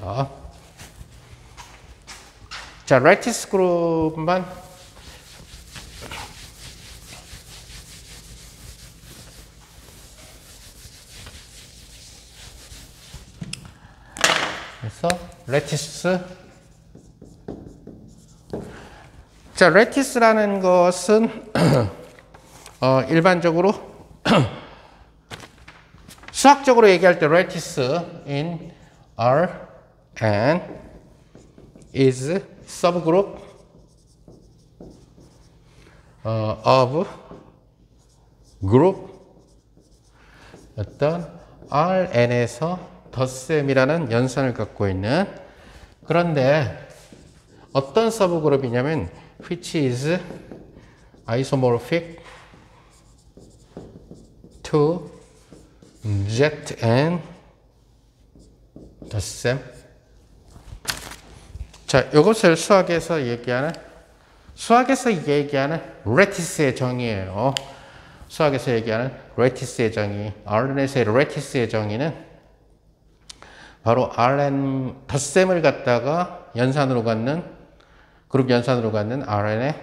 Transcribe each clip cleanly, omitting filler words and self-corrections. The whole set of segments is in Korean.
그래서 자, 레티스 그룹만 그래서 레티스 자, 레티스라는 것은 일반적으로 수학적으로 얘기할 때 레티스 in R and is subgroup of group 어떤 Rn에서 덧셈이라는 연산을 갖고 있는 그런데 어떤 서브그룹이냐면 which is isomorphic to Zn 덧셈. 자, 이것을 수학에서 얘기하는 레티스의 정의예요. 수학에서 얘기하는 레티스의 정의, RN에서의 레티스의 정의는 바로 RN 덧셈을 갖다가 연산으로 갖는 그룹 연산으로 갖는 RN의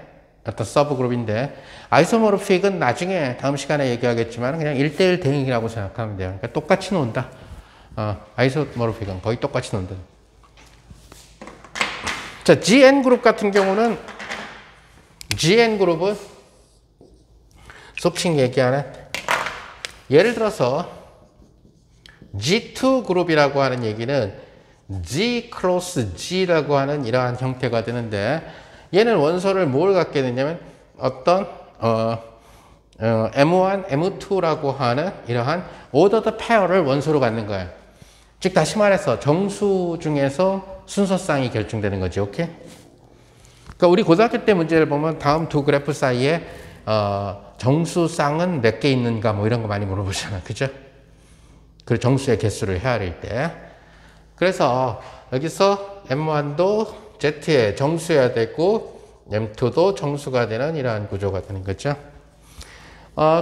어떤 서브그룹인데 아이소모르픽은 나중에 다음 시간에 얘기하겠지만 그냥 1대1 대응이라고 생각하면 돼요. 그러니까 똑같이 논다. 아이소모르픽은 거의 똑같이 논다. 자, GN그룹 같은 경우는 GN그룹은 속칭 얘기하는 예를 들어서 G2그룹이라고 하는 얘기는 G 크로스 G라고 하는 이러한 형태가 되는데 얘는 원소를 뭘 갖게 되냐면 어떤 M1, M2라고 하는 이러한 ordered pair를 원소로 갖는 거예요. 즉 다시 말해서 정수 중에서 순서쌍이 결정되는 거지. 오케이? 그러니까 우리 고등학교 때 문제를 보면 다음 두 그래프 사이에 정수쌍은 몇 개 있는가 뭐 이런 거 많이 물어보잖아. 그죠? 그 정수의 개수를 헤아릴 때. 그래서 여기서 M1도 Z의 정수여야 되고 M2도 정수가 되는 이러한 구조가 되는 거죠.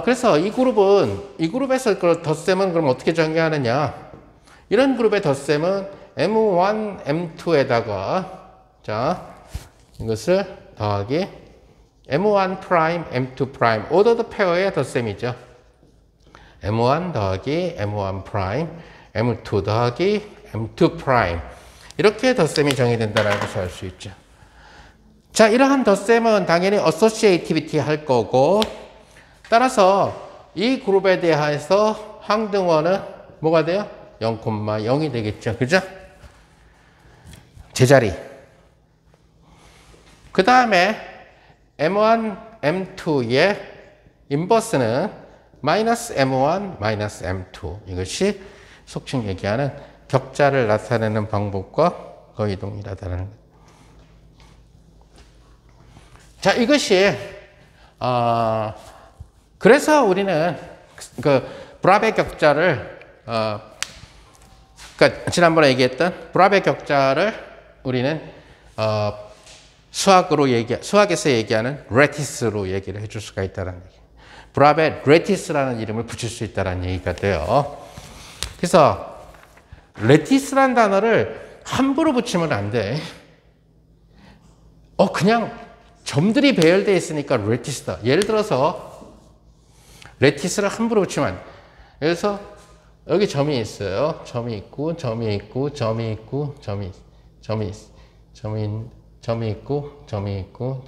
그래서 이 그룹에서 그 덧셈은 그럼 어떻게 정의하느냐? 이런 그룹의 덧셈은 M1, M2에다가 자 이것을 더하기 M1 프라임, M2 프라임 오더드 페어의 덧셈이죠. M1 더하기 M1 프라임, M2 더하기 M2 프라임 이렇게 덧셈이 정의된다는 것을 알 수 있죠. 자, 이러한 덧셈은 당연히 어소시에이티비티 할 거고 따라서 이 그룹에 대해서 항등원은 뭐가 돼요? 0,0이 되겠죠. 그죠? 제자리. 그 다음에 M1, M2의 인버스는 마이너스 M1, 마이너스 M2 이것이 속칭 얘기하는 격자를 나타내는 방법과 거의 동일하다는 것. 자, 이것이 그래서 우리는 그 브라베 격자를 그러니까 지난번에 얘기했던 브라베 격자를 우리는 수학에서 얘기하는 레티스로 얘기를 해줄 수가 있다는 얘기. 브라베 레티스라는 이름을 붙일 수 있다는 얘기가 돼요. 그래서 레티스라는 단어를 함부로 붙이면 안 돼. 그냥 점들이 배열되어 있으니까 레티스다. 예를 들어서 레티스를 함부로 붙이면 안 돼. 그래서 여기 점이 있어요. 점이 있고, 점이 있고, 점이 있고, 점이 있고, 점이 있고, 점이 있고, 점이 있고,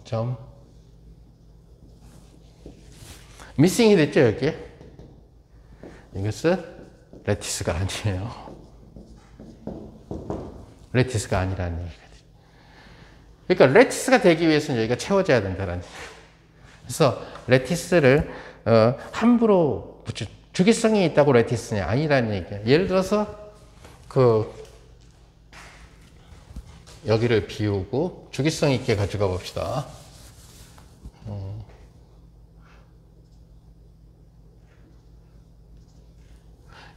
점. 미싱이 됐죠, 여기? 이것은 레티스가 아니에요. 레티스가 아니라는 얘기가 돼요. 그러니까 레티스가 되기 위해서는 여기가 채워져야 된다는 얘기예요. 그래서 레티스를 함부로 주기성이 있다고 레티스냐 아니라는 얘기예요. 예를 들어서 여기를 비우고 주기성 있게 가져가 봅시다.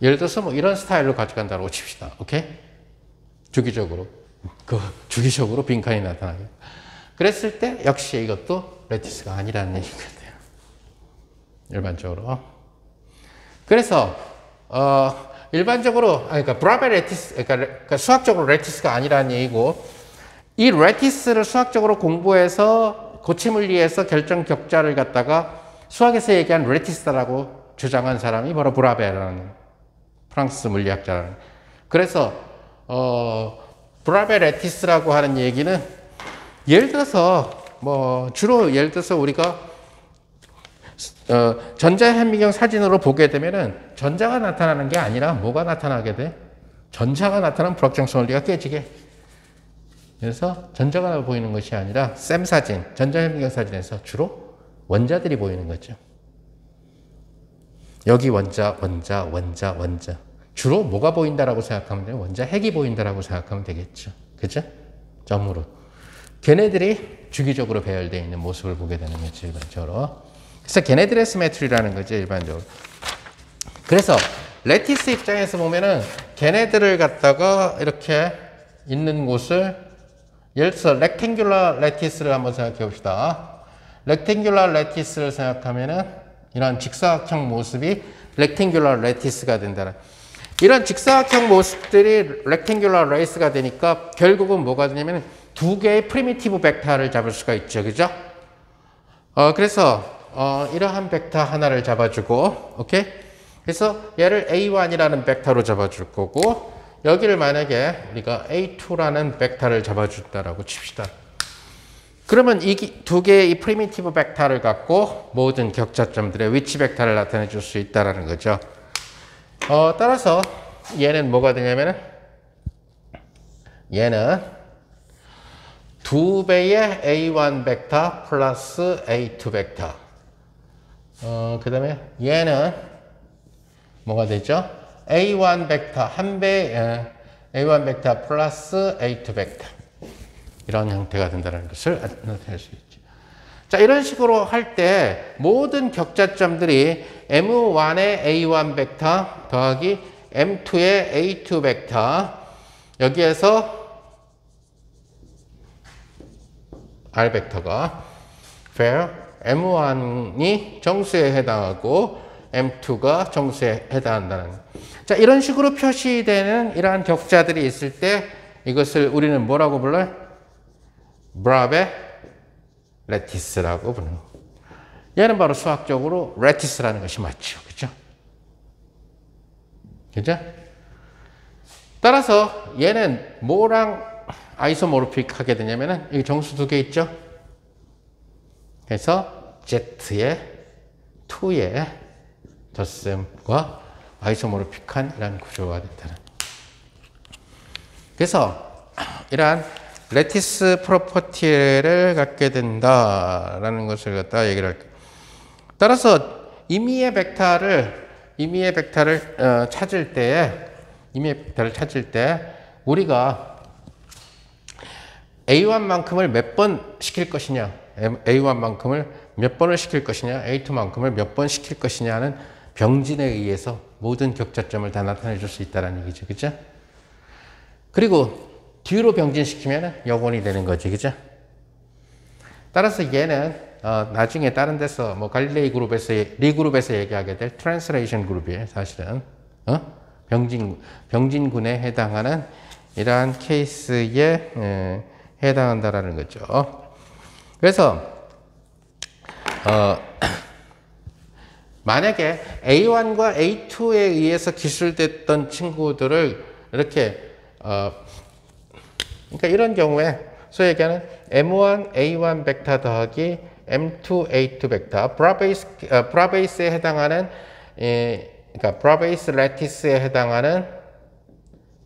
예를 들어서 뭐 이런 스타일로 가져간다고 칩시다. 오케이? 주기적으로 빈칸이 나타나게. 그랬을 때 역시 이것도 레티스가 아니라는 얘기가 돼요. 일반적으로. 그래서 일반적으로, 그러니까 브라베 레티스, 그러니까 수학적으로 레티스가 아니라는 얘기고, 이 레티스를 수학적으로 공부해서 고치물리에서 결정 격자를 갖다가 수학에서 얘기한 레티스라고 주장한 사람이 바로 브라베라는 프랑스 물리학자라는. 그래서 브라베 레티스라고 하는 얘기는 예를 들어서 주로 예를 들어서 우리가 전자현미경 사진으로 보게 되면은 전자가 나타나는 게 아니라 뭐가 나타나게 돼? 전자가 나타나면 불확정성 원리가 깨지게. 그래서 전자가 보이는 것이 아니라 샘 사진, 전자현미경 사진에서 주로 원자들이 보이는 거죠. 여기 원자. 주로 뭐가 보인다라고 생각하면 돼요? 원자 핵이 보인다라고 생각하면 되겠죠. 그죠? 점으로. 걔네들이 주기적으로 배열되어 있는 모습을 보게 되는 거죠, 일반적으로. 그래서 걔네들의 시메트리라는 거죠, 일반적으로. 그래서 레티스 입장에서 보면은 걔네들을 갖다가 이렇게 있는 곳을 예를 들어서 렉탱귤러 레티스를 한번 생각해 봅시다. 렉탱귤러 레티스를 생각하면은 이런 직사각형 모습이 렉탱귤러 레티스가 된다는. 이런 직사각형 모습들이 렉탱귤러 레이스가 되니까 결국은 뭐가 되냐면 두 개의 프리미티브 벡터를 잡을 수가 있죠. 그죠? 그래서 이러한 벡터 하나를 잡아주고, 오케이? 그래서 얘를 A1이라는 벡터로 잡아줄 거고, 여기를 만약에 우리가 A2라는 벡터를 잡아준다라고 칩시다. 그러면 이 두 개의 이 프리미티브 벡터를 갖고 모든 격자점들의 위치 벡터를 나타내 줄 수 있다라는 거죠. 따라서 얘는 뭐가 되냐면은 얘는 2배의 A1 벡터 플러스 A2 벡터. 그 다음에 얘는 뭐가 되죠? A1 벡터 1배 A1 벡터 플러스 A2 벡터. 이런 형태가 된다는 것을 나타낼 수 있죠. 자, 이런 식으로 할 때 모든 격자점들이 M1의 A1 벡터 더하기 M2의 A2 벡터, 여기에서 R 벡터가 where M1이 정수에 해당하고 M2가 정수에 해당한다는. 자, 이런 식으로 표시되는 이러한 격자들이 있을 때 이것을 우리는 뭐라고 불러요? 브라베 레티스라고 부르는. 얘는 바로 수학적으로 레티스라는 것이 맞죠. 그죠? 그죠? 따라서 얘는 뭐랑 아이소모르픽 하게 되냐면은 여기 정수 두 개 있죠? 그래서 Z의 2의 덧셈과 아이소모르픽한 이런 구조가 됐다는. 그래서 이러한 레티스 프로퍼티를 갖게 된다라는 것을 갖다 얘기를 할게요. 따라서 임의의 벡터를 찾을 때 우리가 A1만큼을 몇 번 시킬 것이냐, A1만큼을 몇 번을 시킬 것이냐, A2만큼을 몇 번 시킬 것이냐는 병진에 의해서 모든 격자점을 다 나타내 줄 수 있다는 얘기죠. 그죠? 그리고 뒤로 병진시키면 역원이 되는 거지. 그죠? 따라서 얘는 나중에 다른 데서 뭐 갈릴레이 그룹에서 리그룹에서 얘기하게 될 트랜스레이션 그룹이에요. 사실은 병진군에 해당하는 이러한 케이스에 해당한다라는 거죠. 그래서 만약에 A1과 A2에 의해서 기술됐던 친구들을 이렇게 그러니까 이런 경우에 소위 얘기하는 M1 A1 벡터 더하기 M2 A2 벡터 브라베이스에 해당하는 그러니까 브라베이스 레티스에 해당하는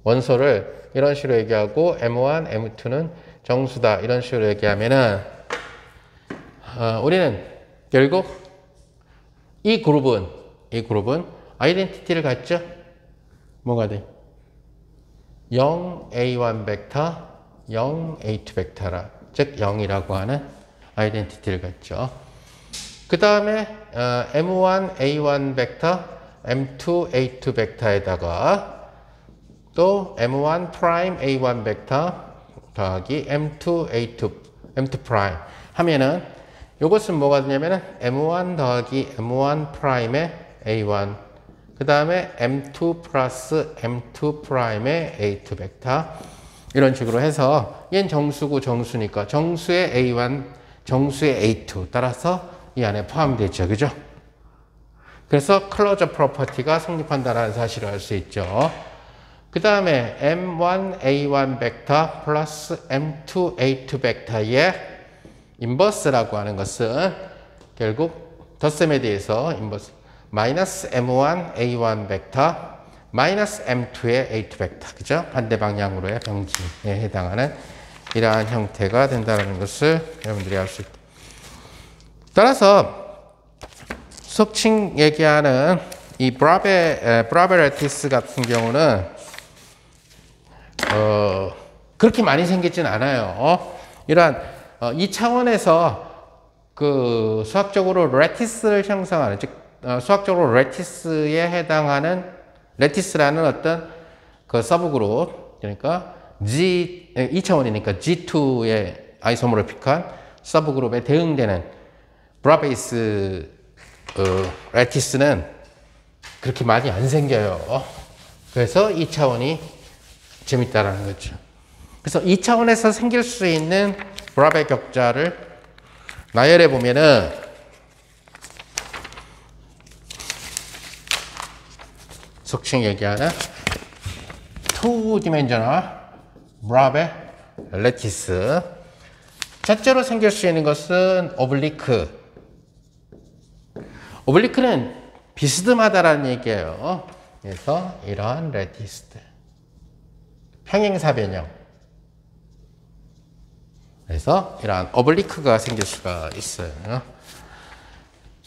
원소를 이런 식으로 얘기하고 M1, M2는 정수다 이런 식으로 얘기하면은 우리는 결국 이 그룹은 아이덴티티를 갖죠. 뭐가 돼? 0 A1 벡터 0 A2 벡터라, 즉 0이라고 하는 아이덴티티를 갖죠. 그 다음에 M1 A1 벡터 M2 A2 벡터에다가 또 M1 프라임 A1 벡터 더하기 M2 M2 프라임 하면은 이것은 뭐가 되냐면은 M1 더하기 M1 프라임의 A1 그 다음에 M2 플러스 M2 프라임의 A2 벡터. 이런 식으로 해서 얘는 정수고 정수니까 정수의 A1, 정수의 A2 따라서 이 안에 포함되죠. 그죠? 그래서 클로저 프로퍼티가 성립한다는 사실을 알 수 있죠. 그 다음에 M1 A1 벡터 플러스 M2 A2 벡터의 인버스라고 하는 것은 결국 덧셈에 대해서 인버스 마이너스 M1 A1 벡터 마이너스 M2의 A2 벡터, 그죠? 반대 방향으로의 병진에 해당하는 이러한 형태가 된다는 것을 여러분들이 알 수 있다. 따라서 속칭 얘기하는 이 브라베레티스 같은 경우는 그렇게 많이 생기진 않아요. 이러한 이 차원에서 그 수학적으로 레티스를 형성하는, 즉 수학적으로 레티스에 해당하는 레티스라는 어떤 그 서브그룹, 그러니까 G 2차원이니까 G2의 아이소모르픽한 서브그룹에 대응되는 브라베이스 레티스는 그렇게 많이 안 생겨요. 그래서 2차원이 재밌다라는 거죠. 그래서 2차원에서 생길 수 있는 브라베 격자를 나열해 보면은 속칭 얘기하는 2디멘셔널 브라베 레티스. 첫째로 생길 수 있는 것은 오블리크. 오블리크는 비스듬하다라는 얘기예요. 그래서 이러한 레티스들. 평행사변형. 그래서 이러한 오블리크가 생길 수가 있어요.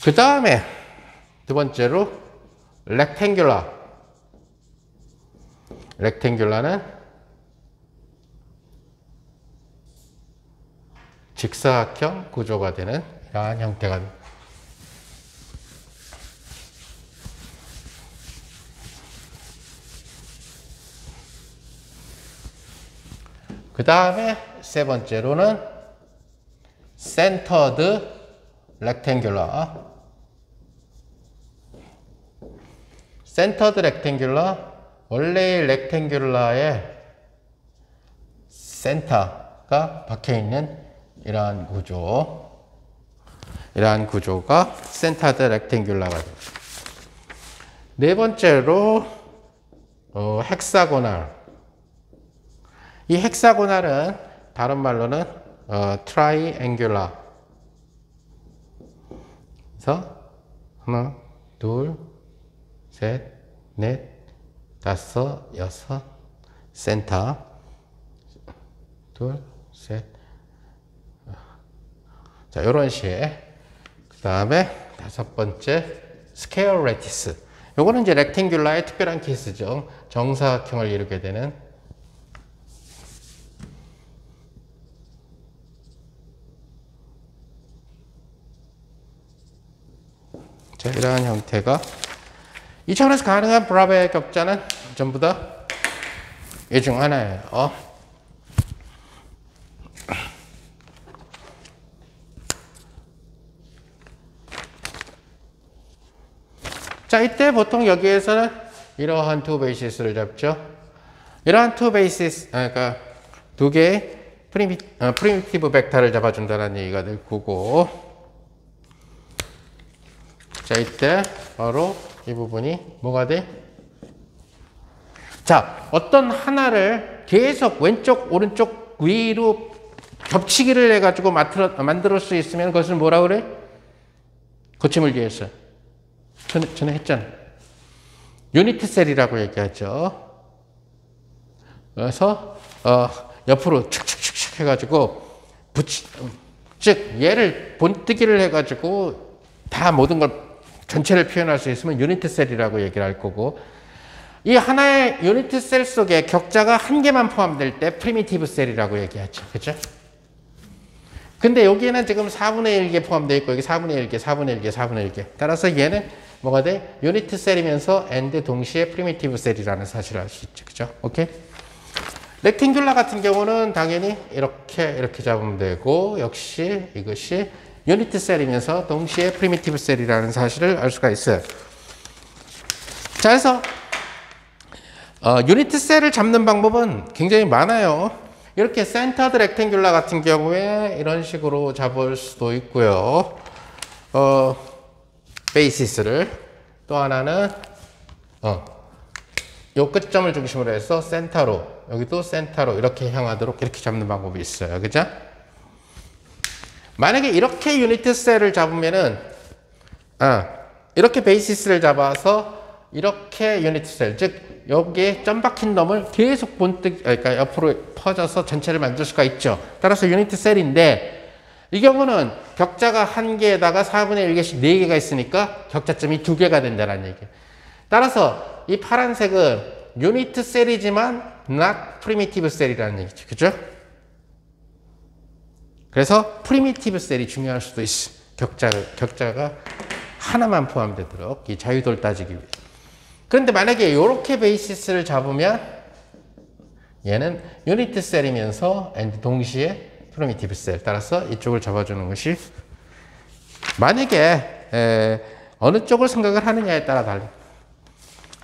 그 다음에 두 번째로 렉탱귤러. 렉탱귤러는 직사각형 구조가 되는 이러한 형태가 됩니다. 그 다음에 세 번째로는 센터드 렉탱귤러. 센터드 렉탱귤러, 원래의 렉탱귤러의 센터가 박혀있는 이러한 구조. 이러한 구조가 센터드 렉탱귤러가 됩니다. 네 번째로 헥사고널. 이 헥사고널은 다른 말로는 트라이앵귤러. 그래서 하나, 둘, 셋, 넷, 다섯, 여섯, 센터. 둘, 셋. 자, 요런 식. 그 다음에 다섯 번째 스퀘어 레티스. 요거는 이제 렉탱귤러의 특별한 케이스죠. 정사각형을 이루게 되는. 자, 이러한 형태가 이 차원에서 가능한 브라베 격자는 전부 다 이 중 하나예요. 자, 이때 보통 여기에서는 이러한 투 베이시스를 잡죠. 이러한 투 베이시스, 그러니까 두 개의 프리미티브 벡터를 잡아준다는 얘기가 될 거고, 자, 이때 바로 이 부분이 뭐가 돼? 자, 어떤 하나를 계속 왼쪽, 오른쪽, 위로 겹치기를 해가지고 만들 수 있으면 그것을 뭐라 그래? 거침을 기해서. 전에 했잖아. 유니트 셀이라고 얘기하죠. 그래서 옆으로 축축축축 해가지고 즉 얘를 본뜨기를 해가지고 다 모든 걸 전체를 표현할 수 있으면 유니트 셀이라고 얘기를 할 거고, 이 하나의 유니트 셀 속에 격자가 한 개만 포함될 때 프리미티브 셀이라고 얘기하죠. 그죠? 근데 여기에는 지금 4분의 1개 포함되어 있고 여기 4분의 1개, 4분의 1개, 4분의 1개. 따라서 얘는 뭐가 돼? 유니트 셀이면서 and 동시에 프리미티브 셀이라는 사실을 알 수 있죠. 그죠? 오케이? 렉탱귤러 같은 경우는 당연히 이렇게 잡으면 되고, 역시 이것이 유니트 셀이면서 동시에 프리미티브 셀이라는 사실을 알 수가 있어요. 자, 그래서 유니트 셀을 잡는 방법은 굉장히 많아요. 이렇게 센터드 렉탱귤라 같은 경우에 이런 식으로 잡을 수도 있고요. 베이시스를. 또 하나는 요 끝점을 중심으로 해서 센터로, 여기도 센터로 이렇게 향하도록 이렇게 잡는 방법이 있어요. 그죠? 만약에 이렇게 유니트 셀을 잡으면은 이렇게 베이시스를 잡아서 이렇게 유니트 셀, 즉 여기에 점 박힌 놈을 계속 그러니까 옆으로 퍼져서 전체를 만들 수가 있죠. 따라서 유니트 셀인데 이 경우는 격자가 1개에다가 4분의 1개씩 4개가 있으니까 격자점이 2개가 된다는 얘기예요. 따라서 이 파란색은 유니트 셀이지만 not primitive 셀이라는 얘기죠. 그죠? 그래서 프리미티브 셀이 중요할 수도 있어. 격자가 하나만 포함되도록 이 자유도를 따지기 위해. 그런데 만약에 이렇게 베이시스를 잡으면 얘는 유니트 셀이면서 and 동시에 프리미티브 셀. 따라서 이쪽을 잡아주는 것이 만약에 어느 쪽을 생각을 하느냐에 따라 달라.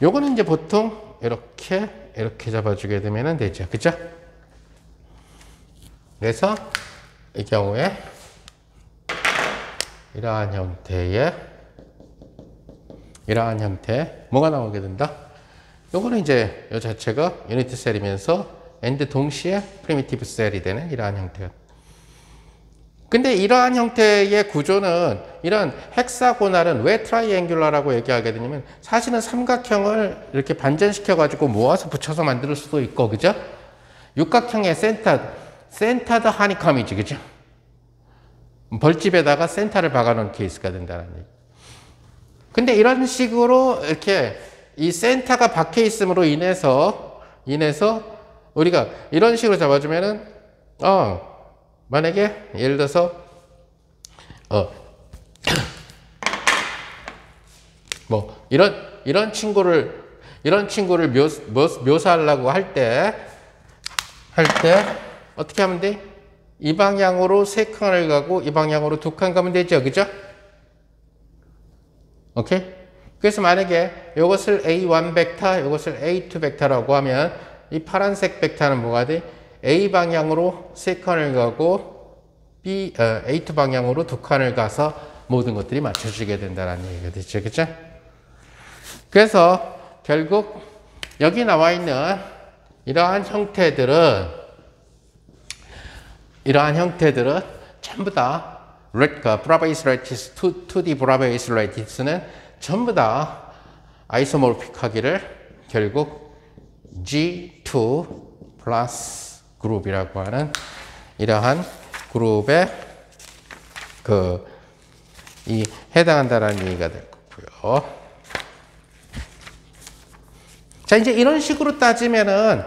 요거는 이제 보통 이렇게 잡아주게 되면 되죠. 그죠? 그래서 이 경우에 이러한 형태에 뭐가 나오게 된다? 요거는 이제 요 자체가 유니트 셀이면서 and 동시에 프리미티브 셀이 되는 이러한 형태가. 근데 이러한 형태의 구조는 이런 헥사고날은 왜 트라이앵귤러라고 얘기하게 되냐면 사실은 삼각형을 이렇게 반전시켜 가지고 모아서 붙여서 만들 수도 있고, 그죠? 육각형의 센터드 하니컴이지, 그죠? 벌집에다가 센터를 박아놓은 케이스가 된다는 얘기. 근데 이런 식으로 이렇게 이 센터가 박혀 있음으로 인해서 우리가 이런 식으로 잡아주면은 만약에 예를 들어서 뭐 이런 친구를 묘사하려고 할 때 어떻게 하면 돼? 이 방향으로 3칸을 가고 이 방향으로 2칸 가면 되죠. 그죠? 오케이? 그래서 만약에 이것을 A1 벡터, 이것을 A2 벡터라고 하면 이 파란색 벡터는 뭐가 돼? A 방향으로 3칸을 가고 A2 방향으로 2칸을 가서 모든 것들이 맞춰지게 된다는 얘기가 되죠. 그죠? 그래서 결국 여기 나와 있는 이러한 형태들은 전부 다 브라베이스 레티스, 2D 브라베이스 레티스는 전부 다 아이소모르픽하기를 결국 G2 플러스 그룹이라고 하는 이러한 그룹에 해당한다는 얘기가 될 거고요. 자, 이제 이런 식으로 따지면은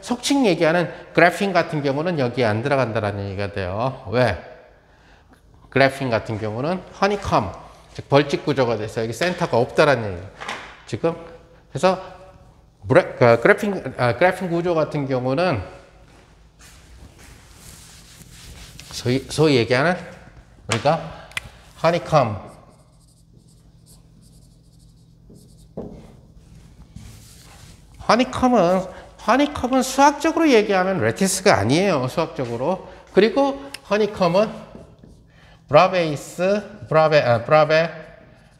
속칭 얘기하는 그래핀 같은 경우는 여기에 안 들어간다는 얘기가 돼요. 왜? 그래핀 같은 경우는 허니컴, 즉 벌집 구조가 돼서 여기 센터가 없다라는 얘기예요. 지금 그래서 그래핀 구조 같은 경우는 소위 얘기하는 우리가 허니컴은 수학적으로 얘기하면 레티스가 아니에요. 수학적으로. 그리고 허니컴은 브라베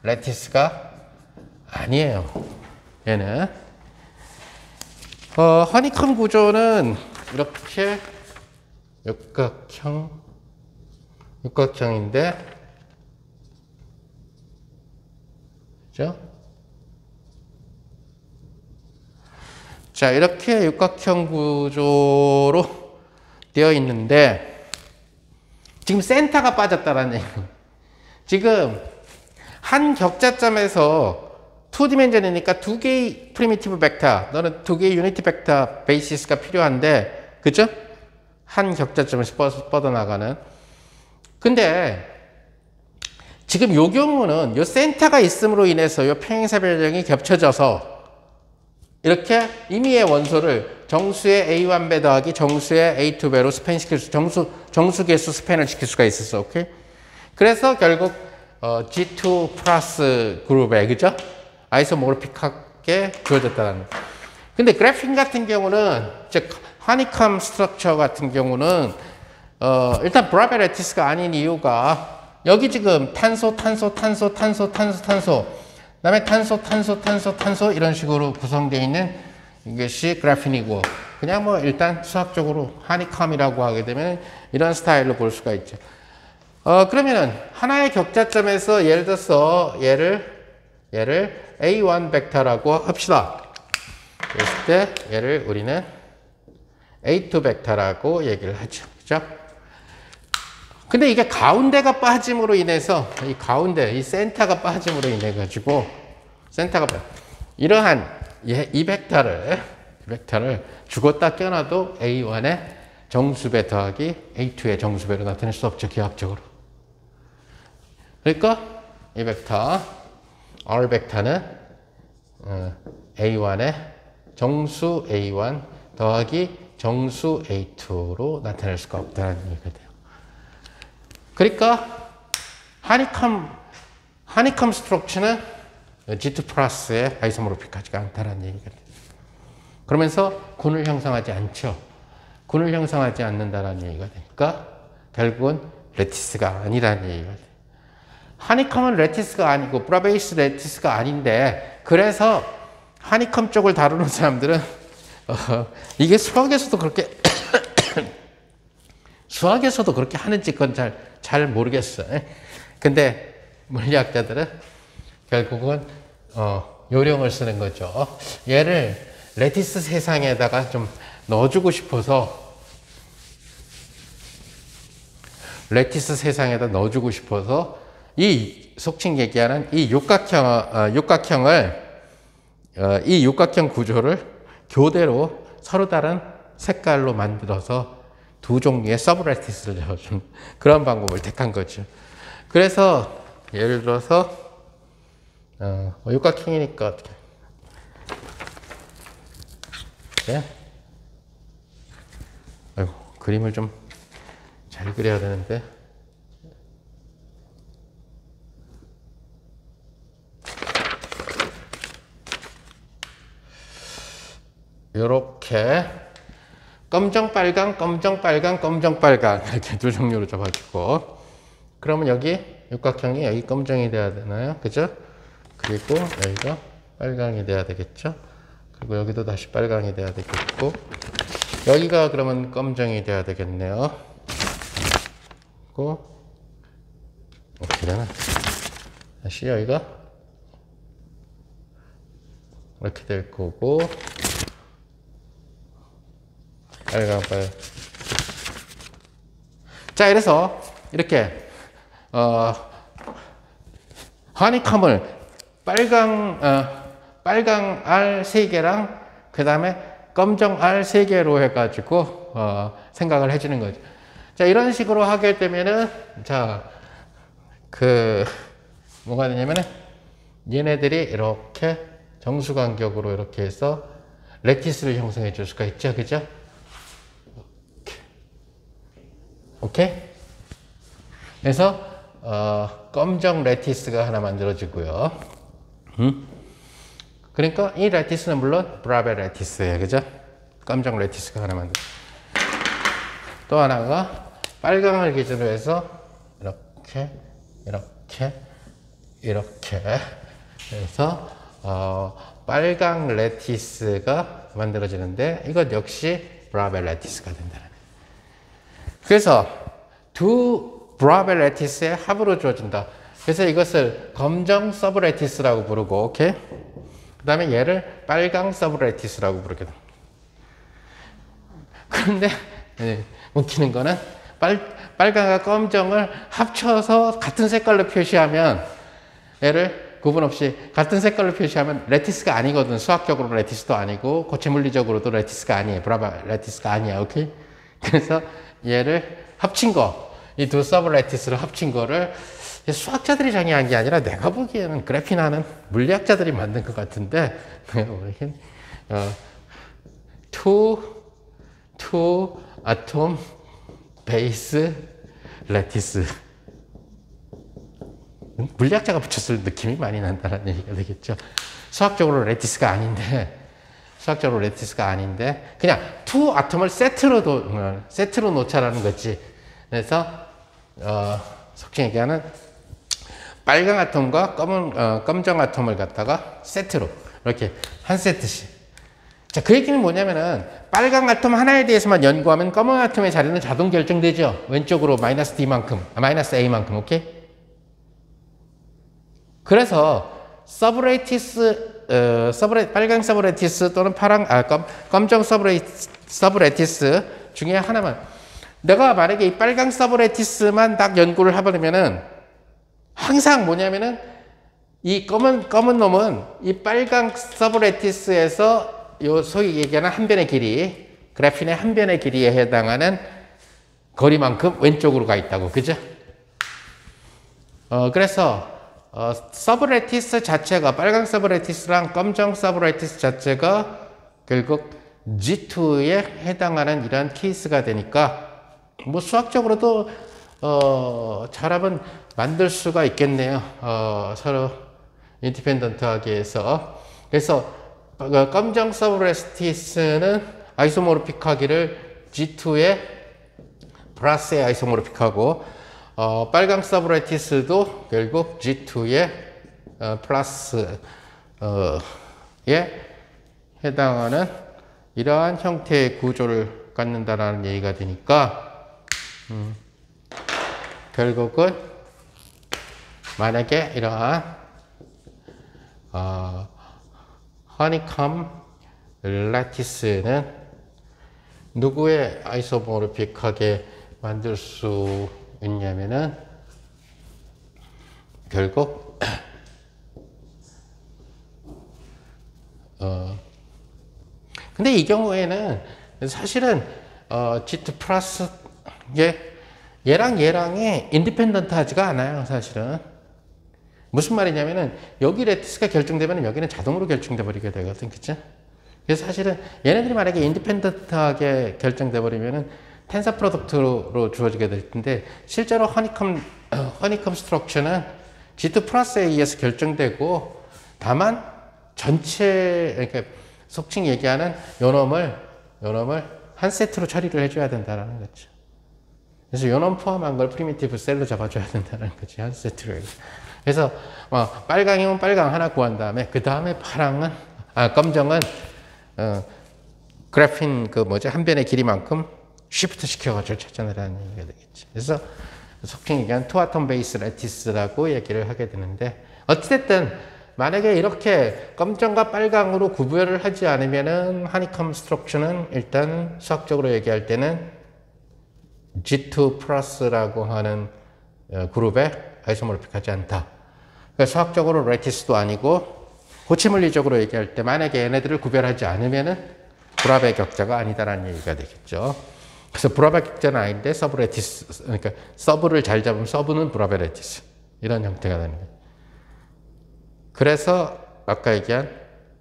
레티스가 아니에요. 얘는 허니컴 구조는 이렇게 육각형인데, 그죠? 자, 이렇게 육각형 구조로 되어 있는데 지금 센터가 빠졌다라는 얘기예요. 지금 한 격자점에서 2디멘전이니까 2개의 프리미티브 벡터, 너는 2개의 유니티 벡터 베이시스가 필요한데, 그죠? 한 격자점에서 뻗어나가는. 근데 지금 요 경우는 요 센터가 있음으로 인해서 요 평행사 변형이 겹쳐져서 이렇게 임의의 원소를 정수의 A1배 더하기 정수의 A2배로 스팬시킬 수, 정수 개수 스팬을 시킬 수가 있었어. 오케이? 그래서 결국 G2 플러스 그룹에, 그죠? 아이소모르픽하게 주어졌다는. 근데 그래핀 같은 경우는, 즉 하니컴 스트럭처 같은 경우는 일단 브라벨 레티스가 아닌 이유가 여기 지금 탄소, 그다음에 탄소 이런 식으로 구성되어 있는 이것이 그래핀이고, 그냥 뭐 일단 수학적으로 하니컴이라고 하게 되면 이런 스타일로 볼 수가 있죠. 그러면은 하나의 격자점에서 예를 들어서 얘를 A1 벡터라고 합시다. 그랬을 때 얘를 우리는 A2 벡터라고 얘기를 하죠. 그죠? 근데 이게 가운데가 빠짐으로 인해서 이 가운데, 이 센터가 빠짐으로 인해 가지고 이러한 이 벡터를 죽었다 깨어나도 A1의 정수배 더하기 A2의 정수배로 나타낼 수 없죠, 기하학적으로. 그러니까 이 벡터 R 벡터는 A1의 정수 A1 더하기 정수 A2로 나타낼 수가 없다는 얘기가 돼요. 그러니까 하니컴 스트럭처는 G2 플러스의 아이소모르픽하지가 않다는 얘기가 돼요. 그러면서 군을 형성하지 않죠. 군을 형성하지 않는다는 얘기가 되니까 결국은 레티스가 아니라는 얘기가 돼요. 하니컴은 레티스가 아니고 브라베이스 레티스가 아닌데, 그래서 하니컴 쪽을 다루는 사람들은 이게 수학에서도 그렇게 하는지 그건 잘 모르겠어요. 근데 물리학자들은 결국은 요령을 쓰는 거죠. 얘를 레티스 세상에다가 좀 넣어주고 싶어서 이 속칭 얘기하는 이 육각형 구조를 교대로 서로 다른 색깔로 만들어서 두 종류의 서브레티스를 넣어준 그런 방법을 택한 거죠. 그래서 예를 들어서 육각형이니까 어떻게? 네? 아이고, 그림을 좀 잘 그려야 되는데. 요렇게 검정 빨강 이렇게 두 종류로 잡아주고, 그러면 여기 육각형이 여기 검정이 돼야 되나요? 그죠? 그리고 여기가 빨강이 돼야 되겠죠? 그리고 여기도 다시 빨강이 돼야 되겠고, 여기가 그러면 검정이 돼야 되겠네요. 그리고 어떻게 되나? 다시 여기가 이렇게 될 거고, 빨강. 자, 이래서 이렇게 허니컴을 빨강 알 3개랑 그 다음에 검정 알 3개로 해가지고 생각을 해주는 거죠. 자, 이런 식으로 하게 되면은, 자, 뭐가 되냐면은 얘네들이 이렇게 정수간격으로 이렇게 해서 레티스를 형성해 줄 수가 있죠. 그죠? 오케이? 그래서 검정 레티스가 하나 만들어지고요. 그러니까 이 레티스는 물론 브라벨 레티스예요. 그죠? 검정 레티스가 하나 만들어. 또 하나가 빨강을 기준으로 해서 이렇게 해서 빨강 레티스가 만들어지는데, 이것 역시 브라벨 레티스가 된다는. 그래서 두 브라벨 레티스의 합으로 주어진다. 그래서 이것을 검정 서브레티스라고 부르고, 오케이? 그 다음에 얘를 빨강 서브레티스라고 부르게 됩니다. 그런데 웃기는 거는 빨강과 검정을 합쳐서 같은 색깔로 표시하면, 얘를 구분 없이 같은 색깔로 표시하면 레티스가 아니거든. 수학적으로 레티스도 아니고 고체 물리적으로도 레티스가 아니에요. 브라벨 레티스가 아니야. 오케이? 그래서 얘를 합친 거, 이 두 서브 레티스를 합친 거를 수학자들이 정의한 게 아니라 내가 보기에는 그래핀하는 물리학자들이 만든 것 같은데, two atom base lattice. 물리학자가 붙였을 느낌이 많이 난다는 얘기가 되겠죠. 수학적으로 레티스가 아닌데 그냥 투 아톰을 세트로 놓자라는 거지. 그래서 속칭 얘기하는 빨강 아톰과 검정 아톰을 갖다가 세트로 이렇게 한 세트씩. 자, 그 얘기는 뭐냐면은 빨강 아톰 하나에 대해서만 연구하면 검은 아톰의 자리는 자동 결정되죠. 왼쪽으로 마이너스 A만큼, 오케이? 그래서 빨강 서브레티스 또는 검정 서브레티스 중에 하나만, 내가 만약에 이 빨강 서브레티스만 딱 연구를 해버리면은 항상 뭐냐면은 이 검은 놈은 이 빨강 서브레티스에서 요 소위 얘기하는 한 변의 길이, 그래핀의 한 변의 길이에 해당하는 거리만큼 왼쪽으로 가 있다고, 그죠? 그래서 서브레티스 자체가, 빨강 서브레티스랑 검정 서브레티스 자체가 결국 G2에 해당하는 이런 케이스가 되니까 뭐 수학적으로도 결합은 만들 수가 있겠네요. 서로 인디펜던트하게 해서. 그래서 검정 서브레티스는 아이소모르픽하기를 G2에 플러스에 아이소모르픽하고, 빨강 서브레티스도 결국 G2에 플러스에 해당하는 이러한 형태의 구조를 갖는다라는 얘기가 되니까, 결국은 만약에 이러한 허니컴 레티스는 누구의 아이소모르픽하게 만들 수 있냐면은 결국 근데 이 경우에는 사실은 G2 플러스 얘랑이 인디펜던트하지가 않아요. 사실은 무슨 말이냐면은 여기 레티스가 결정되면 여기는 자동으로 결정돼 버리게 되거든, 그쵸? 그래서 사실은 얘네들이 만약에 인디펜던트하게 결정돼 버리면은 텐서 프로덕트로 주어지게 될 텐데, 실제로 허니컴 스트럭처는 G2 플러스에 의해서 결정되고, 다만 전체, 그러니까 속칭 얘기하는 요놈을 한 세트로 처리를 해줘야 된다는 거죠. 그래서 요놈 포함한 걸 프리미티브 셀로 잡아줘야 된다는 거지, 한 세트로. 그래서 빨강이면 빨강 하나 구한 다음에 그 다음에 검정은 그래핀 한 변의 길이만큼 쉬프트 시켜가지고 찾아내라는 얘기가 되겠지. 그래서 속칭 얘기한 투아톰 베이스 레티스라고 얘기를 하게 되는데, 어찌됐든 만약에 이렇게 검정과 빨강으로 구별을 하지 않으면은 하니컴 스트럭처는 일단 수학적으로 얘기할 때는 G2 플러스라고 하는 그룹에 아이소모르픽하지 않다. 그러니까 수학적으로 레티스도 아니고, 고체물리적으로 얘기할 때 만약에 얘네들을 구별하지 않으면은 브라베 격자가 아니다라는 얘기가 되겠죠. 그래서 브라베 격자는 아닌데 서브레티스, 그러니까 서브를 잘 잡으면 서브는 브라베 레티스, 이런 형태가 되는 거예요. 그래서 아까 얘기한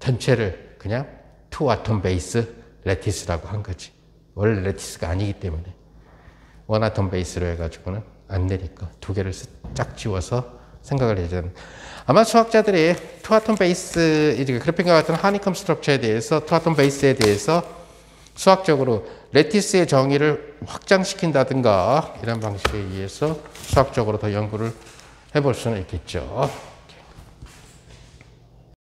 전체를 그냥 투 아톰 베이스 레티스라고 한 거지. 원래 레티스가 아니기 때문에 원 아톰 베이스로 해가지고는 안 되니까 두 개를 쫙 지워서 생각을 해야 되는. 아마 수학자들이 투아톰 베이스, 그래핀과 같은 하니컴 스트럭처에 대해서, 투아톰 베이스에 대해서 수학적으로 레티스의 정의를 확장시킨다든가 이런 방식에 의해서 수학적으로 더 연구를 해볼 수는 있겠죠.